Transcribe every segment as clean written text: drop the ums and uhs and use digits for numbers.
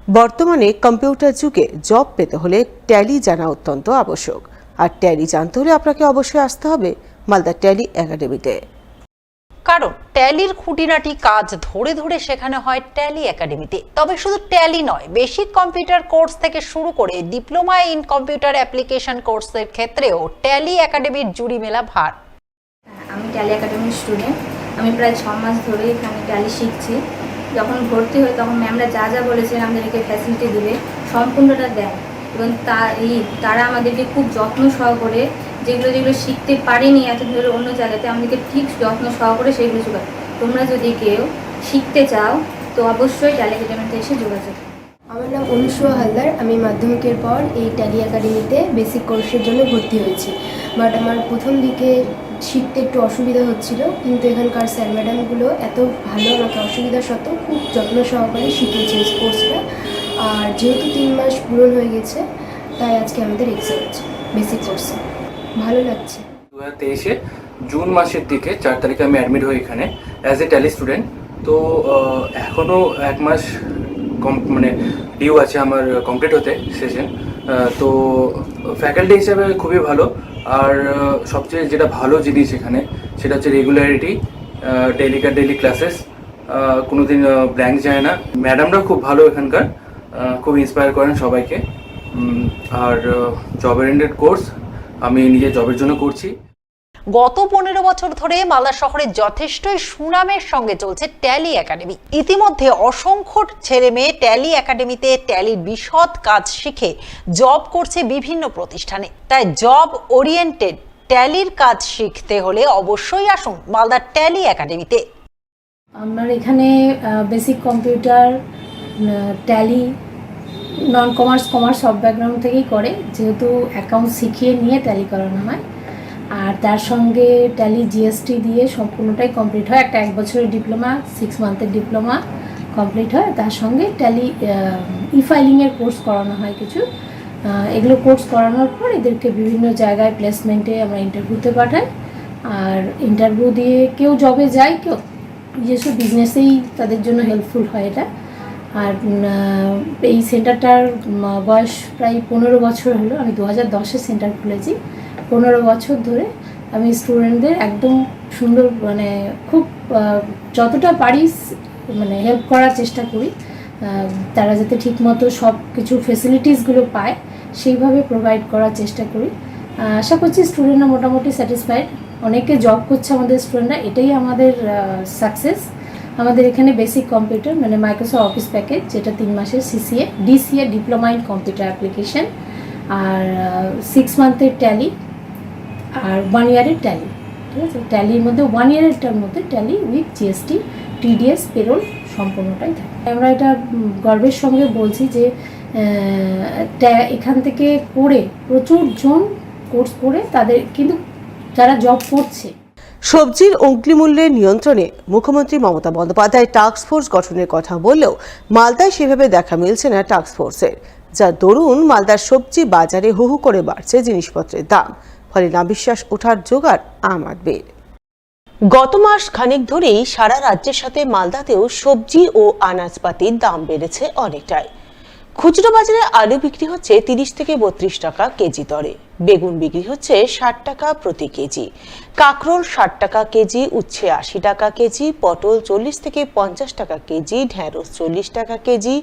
বর্তমানে কম্পিউটার যুগে জব পেতে হলে ট্যালি জানা অত্যন্ত আবশ্যক। আর ট্যালি জানতে হলে আপনাকে অবশ্যই আসতে হবে মালদা ট্যালি একাডেমিতে। কারণ ট্যালির খুঁটিনাটি কাজ ধরে ধরে শেখানো হয় ট্যালি একাডেমিতে। তবে শুধু ট্যালি নয়, বেসিক কম্পিউটার কোর্স থেকে শুরু করে ডিপ্লোমা ইন কম্পিউটার অ্যাপ্লিকেশন কোর্সের ক্ষেত্রেও ট্যালি একাডেমির জুড়ি মেলা ভার। আমি ট্যালি একাডেমির স্টুডেন্ট। আমি প্রায় 6 মাস ধরে এখানে ট্যালি শিখছি। যখন ভর্তি হই তখন ম্যামরা যা যা বলেছেন আমাদেরকে ফ্যাসিলিটি দিবে সম্পূর্ণটা দেয়, এবং তারা আমাদেরকে খুব যত্ন সহকারে যেগুলো শিখতে পারিনি এত ধরে অন্য জায়গাতে, আমাদেরকে ঠিক যত্ন সহকারে সেগুলো শেখায়। তোমরা যদি কেউ শিখতে চাও তো অবশ্যই ট্যালি একাডেমিতে এসে যোগাযোগ। আমার নাম অনুসুয়া হালদার। আমি মাধ্যমিকের পর এই ট্যালি একাডেমিতে বেসিক কোর্সের জন্য ভর্তি হয়েছি। বাট আমার প্রথম দিকে শিখতে একটু অসুবিধা হচ্ছিল, কিন্তু এখানকার স্যার ম্যাডামগুলো এত ভালো, আমাকে অসুবিধা সত্ত্বেও খুব যত্ন সহকারে শিখিয়েছে এই কোর্সটা। আর যেহেতু 3 মাস পূরণ হয়ে গেছে, তাই আজকে আমাদের এক্সাম হচ্ছে বেসিক কোর্সে। ভালো লাগছে। 2023 জুন মাসের দিকে 4 তারিখে আমি অ্যাডমিট হই এখানে অ্যাজ এ ট্যালি স্টুডেন্ট। তো এখনও 1 মাস মানে ডিউ আছে আমার কমপ্লিট হতে সেশন। তো ফ্যাকাল্টি হিসাবে খুবই ভালো। আর সবচেয়ে যেটা ভালো জিনিস এখানে সেটা হচ্ছে রেগুলারিটি, ডেলি ক্লাসেস, কোনোদিন ব্ল্যাঙ্ক যায় না। ম্যাডামরাও খুব ভালো এখানকার, খুব ইন্সপায়ার করেন সবাইকে। আর জব ওরিয়েন্টেড কোর্স আমি নিজের জবের জন্য করছি। গত 15 বছর ধরে মালদা শহরে যথেষ্টই সুনামের সঙ্গে চলছে ট্যালি একাডেমি। ইতিমধ্যে অসংখ্য ছেলে মেয়ে ট্যালি একাডেমিতে ট্যালির বিশদ কাজ শিখে জব করছে বিভিন্ন প্রতিষ্ঠানে। তাই জব ওরিয়েন্টেড ট্যালির কাজ শিখতে হলে অবশ্যই আসুন মালদা ট্যালি একাডেমিতে। আমার এখানে বেসিক কম্পিউটার, ট্যালি, নন কমার্স, কমার্স সব ব্যাকগ্রাউন্ড থেকেই করে, যেহেতু অ্যাকাউন্ট শিখিয়ে নিয়ে ট্যালি করানো হয়। আর তার সঙ্গে ট্যালি জিএসটি দিয়ে সম্পূর্ণটাই কমপ্লিট হয়। একটা 1 বছরের ডিপ্লোমা, 6 মান্থের ডিপ্লোমা কমপ্লিট হয়। তার সঙ্গে ট্যালি ই ফাইলিংয়ের কোর্স করানো হয় কিছু। এগুলো কোর্স করানোর পর এদেরকে বিভিন্ন জায়গায় প্লেসমেন্টে আমরা ইন্টারভিউতে পাঠাই। আর ইন্টারভিউ দিয়ে কেউ জবে যায়, কেউ নিজস্ব বিজনেসেই তাদের জন্য হেল্পফুল হয় এটা। আর এই সেন্টারটার বয়স প্রায় 15 বছর হলো। আমি 2010-এ সেন্টার খুলেছি। 15 বছর ধরে আমি স্টুডেন্টদের একদম সুন্দর, মানে খুব যতটা পারি মানে হেল্প করার চেষ্টা করি। তারা যাতে ঠিকমতো সব কিছু ফেসিলিটিসগুলো পায় সেইভাবে প্রোভাইড করার চেষ্টা করি। আশা করছি স্টুডেন্টরা মোটামুটি স্যাটিসফাইড। অনেকে জব করছে আমাদের স্টুডেন্টরা, এটাই আমাদের সাকসেস। আমাদের এখানে বেসিক কম্পিউটার মানে মাইক্রোসফট অফিস প্যাকেজ, যেটা 3 মাসের DCA diploma in computer application, আর 6 মান্থের ট্যালি, আর 1 ইয়ারের ট্যালি। ঠিক আছে, ট্যালির মধ্যে 1 ইয়ারেরটার মধ্যে tally with GST, TDS, payroll সম্পূর্ণটাই থাকে। আমরা এটা গর্বের সঙ্গে বলছি যে এখান থেকে করে প্রচুর জন কোর্স করে তাদের কিন্তু যারা জব করছে। সবজির অগ্নিমূল্যের নিয়ন্ত্রণে মুখ্যমন্ত্রী মমতা বন্দ্যোপাধ্যায় টাস্কফোর্স গঠনের কথা বললেও মালদায় সেভাবে দেখা মিলছে না টাস্কফোর্সের, যার দরুন মালদার সবজি বাজারে হু হু করে বাড়ছে জিনিসপত্রের দাম। ফলে নাবিশ্বাস ওঠার জোগাড় আম আদমির। গত মাস খানেক ধরেই সারা রাজ্যের সাথে মালদাতেও সবজি ও আনাজপাতির দাম বেড়েছে অনেকটাই। খুচরো বাজারে আলু বিক্রি হচ্ছে 30 থেকে 32 টাকা কেজি দরে, বেগুন বিক্রি হচ্ছে 60 টাকা প্রতি কেজি, কাঁকরোল 60 টাকা কেজি, উচ্ছে 80 টাকা কেজি, পটল 40 থেকে 50 টাকা কেজি, ঢেঁড়স 40 টাকা কেজি,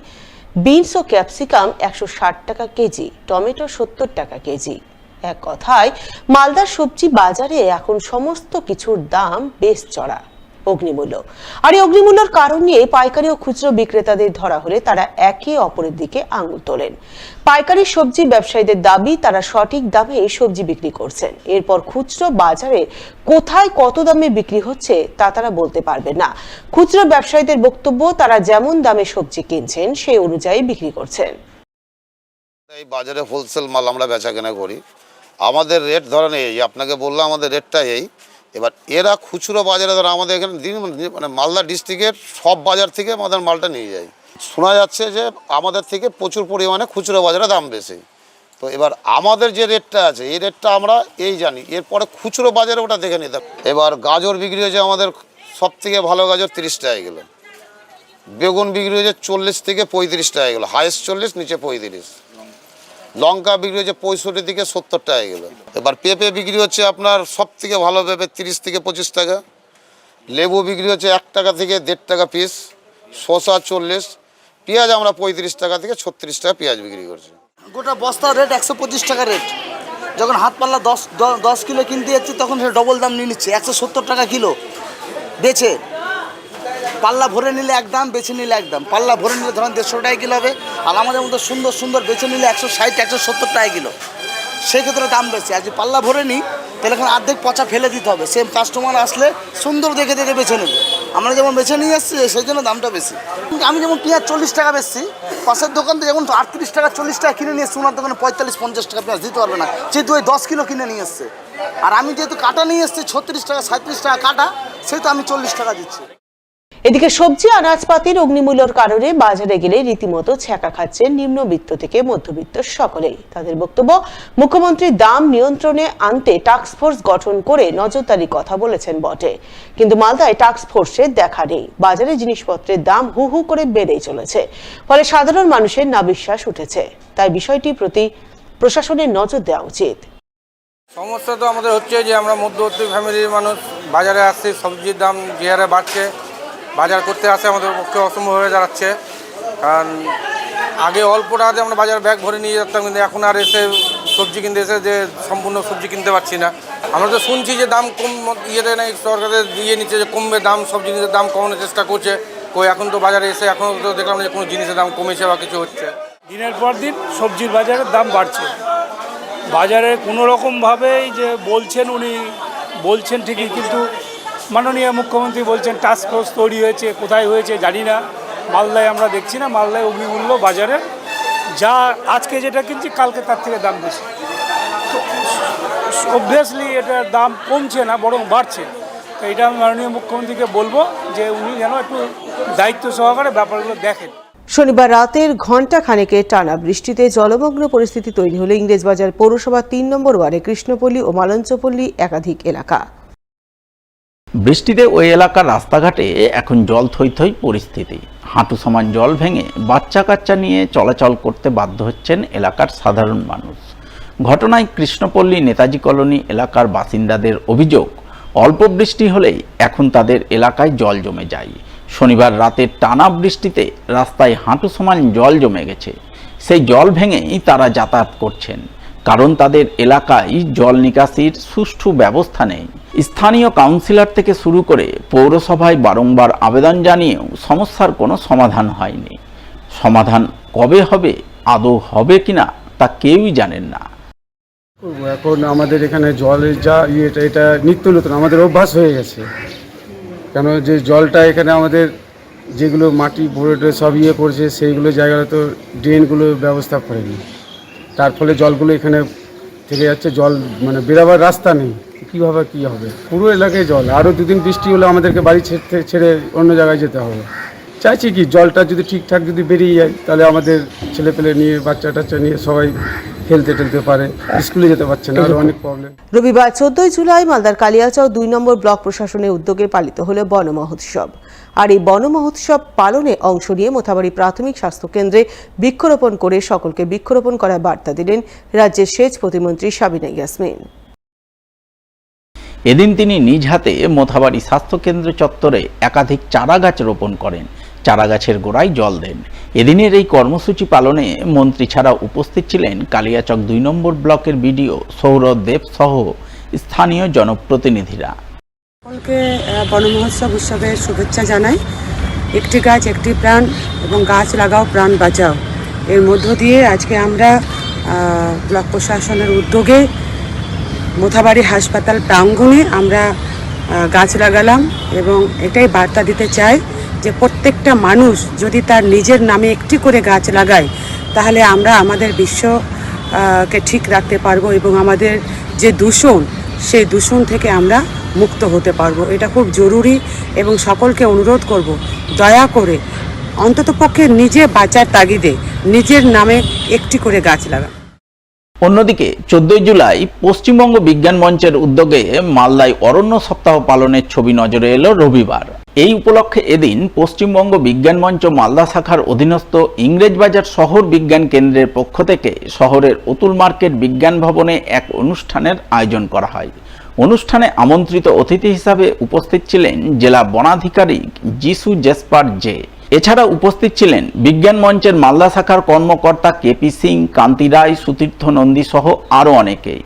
বিনস ও ক্যাপসিকাম 160 টাকা কেজি, টমেটো 70 টাকা কেজি। এক কথায় মালদার সবজি বাজারে এখন সমস্ত কিছুর দাম বেশ চড়া। অগ্নিমূল্য, আর এই অগ্নিমূল্যের কারণ নিয়ে পাইকারি ও খুচরো বিক্রেতাদের ধরা হলে তারা একে অপরের দিকে আঙুল তোলেন। পাইকারি সবজি ব্যবসায়ীদের দাবি তারা সঠিক দামে এই সবজি বিক্রি করছেন। এরপর খুচরো বাজারে কোথায় কত দামে বিক্রি হচ্ছে তা তারা বলতে পারবে না। খুচরো ব্যবসায়ীদের বক্তব্য, তারা যেমন দামে সবজি কিনছেন সেই অনুযায়ী বিক্রি করছেন। এই বাজারে হোলসেল মাল আমরা বেচাকেনা করি, আমাদের রেট ধরেন এই, আপনাকে বললাম আমাদের রেটটা এই। এবার এরা খুচরো বাজারে ধরো আমাদের এখানে মানে মালদা ডিস্ট্রিক্টের সব বাজার থেকে আমাদের মালটা নিয়ে যায়। শোনা যাচ্ছে যে আমাদের থেকে প্রচুর পরিমাণে খুচরো বাজারে দাম বেশি। তো এবার আমাদের যে রেটটা আছে এই রেটটা আমরা এই জানি, এরপরে খুচরো বাজারে ওটা দেখে নিতে। এবার গাজর বিক্রি হয়েছে আমাদের সব থেকে ভালো গাজর 30 টাকা কিলো, বেগুন বিক্রি হয়েছে 40 থেকে 35 টাকা গেলো, হাইস্ট 40, নিচে 35। লঙ্কা বিক্রি হচ্ছে 65 থেকে 70 টাকা গেলো। এবার পেঁপে বিক্রি হচ্ছে আপনার সব থেকে ভালো পেঁপে 30 থেকে 25 টাকা। লেবু বিক্রি হচ্ছে 1 টাকা থেকে 1.5 টাকা পিস। শসা 40। পেঁয়াজ আমরা 35 টাকা থেকে 36 টাকা পেঁয়াজ বিক্রি করছি। গোটা বস্তার রেট 125 টাকা রেট। যখন হাত পাল্লা 10 কিলো কিনতে যাচ্ছি তখন সে ডবল দাম নিয়ে নিচ্ছে, 170 টাকা কিলো বেচে। পাল্লা ভরে নিলে এক দাম, বেছে নিলে এক দাম। পাল্লা ভরে নিলে ধরেন 150 টাকা কিলো হবে, আর আমাদের মধ্যে সুন্দর সুন্দর বেছে নিলে 160 170 টাকা কিলো, সেক্ষেত্রে দাম বেশি। আর যদি পাল্লা ভরে নিই তাহলে এখন অর্ধেক পচা ফেলে দিতে হবে। সেম কাস্টমার আসলে সুন্দর দেখে দেখে বেছে নেবে। আমরা যেমন বেছে নিয়ে এসেছি সেই জন্য দামটা বেশি। আমি যেমন পেঁয়াজ 40 টাকা বেচছি, পাশের দোকান থেকে যেমন 38 টাকা 40 টাকা কিনে নিয়ে এসছি, ওনার দোকানে 45-50 টাকা পেঁয়াজ দিতে পারবে না, যেহেতু ওই 10 কিলো কিনে নিয়ে এসছে। আর আমি যেহেতু কাটা নিয়ে এসছি 36 টাকা 37 টাকা কাটা, সেহেতু আমি 40 টাকা দিচ্ছি। এদিকে সবজি আনাজপাতির অগ্নিমূল্যের কারণে বাজারে গেলে রীতিমতো ছ্যাঁকা খাচ্ছেন নিম্নবিত্ত থেকে মধ্যবিত্ত সকলেই। তাদের বক্তব্য, মুখ্যমন্ত্রী দাম নিয়ন্ত্রণে আনতে টাস্ক ফোর্স গঠন করে নজরদারির কথা বলেছেন বটে, কিন্তু মালদায় টাস্ক ফোর্সের দেখা নেই। বাজারে জিনিসপত্রের দাম হু হু করে বেড়েই চলেছে, ফলে সাধারণ মানুষের নাবিশ্বাস উঠেছে। তাই বিষয়টির প্রতি প্রশাসনের নজর দেওয়া উচিত। সমস্যা তো আমাদের হচ্ছে যে আমরা মধ্যবর্তী ফ্যামিলির মানুষ, বাজারে আসছি, সবজির দাম যে হারে বাড়ছে, বাজার করতে আসে আমাদের পক্ষে অসম্ভব হয়ে দাঁড়াচ্ছে। কারণ আগে অল্প টাকাতে আমরা বাজার ব্যাগ ভরে নিয়ে যেতাম, কিন্তু এখন আর এসে সবজি কিনতে এসে যে সম্পূর্ণ সবজি কিনতে পারছি না। আমরা তো শুনছি যে দাম কম ইয়েতে নেই, সরকারের দিয়ে নিচ্ছে যে কমবে দাম, সব জিনিসের দাম কমানোর চেষ্টা করছে। এখন তো বাজারে এসে এখনও তো দেখলাম যে কোনো জিনিসের দাম কমেছে বা কিছু হচ্ছে। দিনের পর দিন সবজির বাজারের দাম বাড়ছে। বাজারে কোনো রকমভাবেই যে বলছেন উনি বলছেন ঠিকই, কিন্তু মাননীয় মুখ্যমন্ত্রী বলছেন টাস্ক ফোর্স তৈরি হয়েছে, কোথায় হয়েছে জানি না। মালদায় আমরা দেখছি না, মালদায় অগ্নিমূল্য বাজারে যা আজকে যেটা কিনছি কালকে তার থেকে দাম বেশি। তো অবভিয়াসলি এটার দাম কমছে না, বরং বাড়ছে। তো এটা আমি মাননীয় মুখ্যমন্ত্রীকে বলবো যে উনি যেন একটু দায়িত্ব সহকারে ব্যাপারগুলো দেখেন। শনিবার রাতের ঘণ্টা খানেকের টানা বৃষ্টিতে জলমগ্ন পরিস্থিতি তৈরি হলো ইংরেজবাজার পৌরসভা 3 নম্বর ওয়ার্ডে কৃষ্ণপল্লী ও মালঞ্চপল্লী একাধিক এলাকা। বৃষ্টিতে ওই এলাকার রাস্তাঘাটে এখন জল থই থই পরিস্থিতি। হাঁটু সমান জল ভেঙে বাচ্চা কাচ্চা নিয়ে চলাচল করতে বাধ্য হচ্ছেন এলাকার সাধারণ মানুষ। ঘটনায় কৃষ্ণপল্লী নেতাজি কলোনি এলাকার বাসিন্দাদের অভিযোগ, অল্প বৃষ্টি হলেই এখন তাদের এলাকায় জল জমে যায়। শনিবার রাতে টানা বৃষ্টিতে রাস্তায় হাঁটু সমান জল জমে গেছে। সেই জল ভেঙেই তারা যাতায়াত করছেন, কারণ তাদের এলাকায় জল নিকাশির সুষ্ঠু ব্যবস্থা নেই। স্থানীয় কাউন্সিলর থেকে শুরু করে পৌরসভায় বারংবার আবেদন জানিয়েও সমস্যার কোনো সমাধান হয়নি। সমাধান কবে হবে, আদৌ হবে কিনা তা কেউই জানেন না। এখন আমাদের এখানে জলের যা এটা নিত্য নতুন আমাদের অভ্যাস হয়ে গেছে। কেন যে জলটা এখানে আমাদের যেগুলো মাটি ভরে সব করেছে, সেইগুলো জায়গায় তো ড্রেনগুলো ব্যবস্থা করেনি, তার ফলে জলগুলো এখানে থেকে যাচ্ছে। জল মানে বেরাবার রাস্তা নেই, কীভাবে কী হবে। পুরো এলাকায় জল, আরও 2 দিন বৃষ্টি হলে আমাদেরকে বাড়ি ছেড়ে অন্য জায়গায় যেতে হবে। চাইছি কি জলটা যদি ঠিকঠাক যদি বেরিয়ে যায়, তাহলে আমাদের ছেলেপেলে নিয়ে বাচ্চা টাচ্চা নিয়ে সবাই খেলতে টেলতে পারে, স্কুলে যেতে পারছে না, আরও অনেক প্রবলেম। রবিবার 14 জুলাই মালদার কালিয়াচক 2 নম্বর ব্লক প্রশাসনের উদ্যোগে পালিত হলো বন মহোৎসব। আর এই বন মহোৎসব পালনে অংশ নিয়ে মোথাবাড়ি প্রাথমিক স্বাস্থ্য কেন্দ্রে বৃক্ষরোপণ করে সকলকে বৃক্ষরোপণ করার বার্তা দিলেন রাজ্যের সেচ প্রতিমন্ত্রী সাবিনা ইয়াসমিন। এদিন তিনি নিজ হাতে মোথাবাড়ি স্বাস্থ্যকেন্দ্র চত্বরে একাধিক চারা গাছ রোপণ করেন, চারা গাছের গোড়ায় জল দেন। এদিনের এই কর্মসূচি পালনে মন্ত্রী ছাড়া উপস্থিত ছিলেন কালিয়াচক 2 নম্বর ব্লকের বিডিও সৌরভ দেব সহ স্থানীয় জনপ্রতিনিধিরা। সকলকে বন মহোৎসব উৎসবের শুভেচ্ছা জানাই। একটি গাছ একটি প্রাণ এবং গাছ লাগাও প্রাণ বাঁচাও, এর মধ্য দিয়ে আজকে আমরা ব্লক প্রশাসনের উদ্যোগে মোথাবাড়ি হাসপাতাল প্রাঙ্গণে আমরা গাছ লাগালাম এবং এটাই বার্তা দিতে চাই যে প্রত্যেকটা মানুষ যদি তার নিজের নামে একটি করে গাছ লাগায়, তাহলে আমরা আমাদের বিশ্বকে ঠিক রাখতে পারবো এবং আমাদের যে দূষণ, সেই দূষণ থেকে আমরা মুক্ত হতে পারবো। এটা খুব জরুরি এবং সকলকে অনুরোধ করব, দয়া করে অন্ততপক্ষে নিজে বাঁচার তাগিদে নিজের নামে একটি করে গাছ লাগান। অন্যদিকে 14 জুলাই পশ্চিমবঙ্গ বিজ্ঞান মঞ্চের উদ্যোগে মালদায় অরণ্য সপ্তাহ পালনের ছবি নজরে এলো রবিবার। এই উপলক্ষে এদিন পশ্চিমবঙ্গ বিজ্ঞান মঞ্চ মালদা শাখার অধীনস্থ ইংরেজবাজার শহর বিজ্ঞান কেন্দ্রের পক্ষ থেকে শহরের অতুল মার্কেট বিজ্ঞান ভবনে এক অনুষ্ঠানের আয়োজন করা হয়। অনুষ্ঠানে আমন্ত্রিত অতিথি হিসাবে উপস্থিত ছিলেন জেলা বনাধিকারিক যিশু জেসপার জে। এছাড়া উপস্থিত ছিলেন বিজ্ঞান মঞ্চের মালদা শাখার কর্মকর্তা কেপি সিং, কান্তি রায়, সুতীর্থ নন্দী সহ আরও অনেকেই।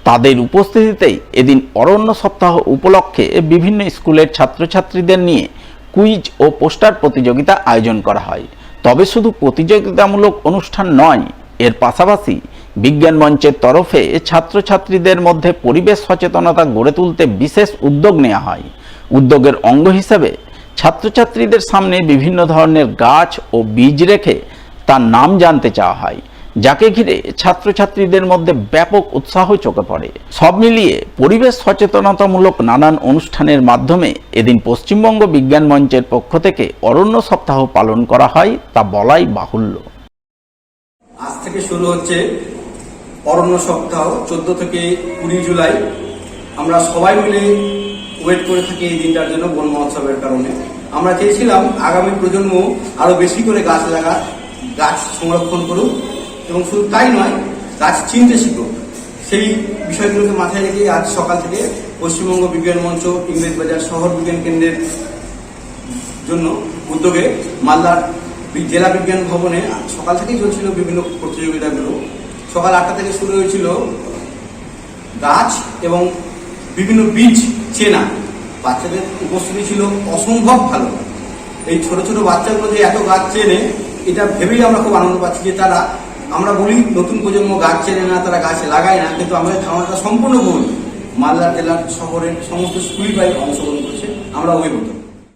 তাদের উপস্থিতিতেই এদিন অরণ্য সপ্তাহ উপলক্ষে বিভিন্ন স্কুলের ছাত্রছাত্রীদের নিয়ে কুইজ ও পোস্টার প্রতিযোগিতা আয়োজন করা হয়। তবে শুধু প্রতিযোগিতামূলক অনুষ্ঠান নয়, এর পাশাপাশি বিজ্ঞান মঞ্চের তরফে ছাত্রছাত্রীদের মধ্যে পরিবেশ সচেতনতা গড়ে তুলতে বিশেষ উদ্যোগ নেওয়া হয়। উদ্যোগের অঙ্গ হিসেবে ছাত্রছাত্রীদের সামনে বিভিন্ন ধরনের গাছ ও বীজ রেখে তার নাম জানতে চাওয়া হয়, যাকে ঘিরে ছাত্রছাত্রীদের মধ্যে ব্যাপক উৎসাহ চোখে পড়ে। সব মিলিয়ে পরিবেশ সচেতনতামূলক নানান অনুষ্ঠানের মাধ্যমে এদিন পশ্চিমবঙ্গ বিজ্ঞান মঞ্চের পক্ষ থেকে অরণ্য সপ্তাহ পালন করা হয়, তা বলাই বাহুল্য। আজ থেকে শুরু হচ্ছে অরণ্য সপ্তাহ, 14 থেকে 20 জুলাই। আমরা সবাই মিলে ওয়েট করে থাকি এই দিনটার জন্য, বন মহোৎসবের কারণে। আমরা চেয়েছিলাম আগামী প্রজন্ম আরো বেশি করে গাছ লাগাক, গাছ সংরক্ষণ করুক এবং শুধু তাই নয়, গাছ চিনতে শিখুক। সেই বিষয়গুলোকে মাথায় রেখে আজ সকাল থেকে পশ্চিমবঙ্গ বিজ্ঞান মঞ্চ ইংরেজবাজার শহর বিজ্ঞান কেন্দ্রের জন্য উদ্যোগে মালদার জেলা বিজ্ঞান ভবনে সকাল থেকেই চলছিল বিভিন্ন প্রতিযোগিতাগুলো। সকাল 8টা থেকে শুরু হয়েছিল গাছ এবং বিভিন্ন বীজ চেনা। বাচ্চাদের উপস্থিতি ছিল অসম্ভব ভালো। এই ছোট ছোট বাচ্চাগুলো যে এত গাছ চেনে, এটা ভেবেই আমরা খুব আনন্দ পাচ্ছি যে তারা, আমরা বলি নতুন প্রজন্ম গাছ চেনে না, তারা গাছ লাগায় না, কিন্তু আমাদের ধারণাটা সম্পূর্ণ ভুল। মালদা জেলার শহরের সমস্ত স্কুলই প্রায় অংশগ্রহণ করেছে, আমরা অভিভূত।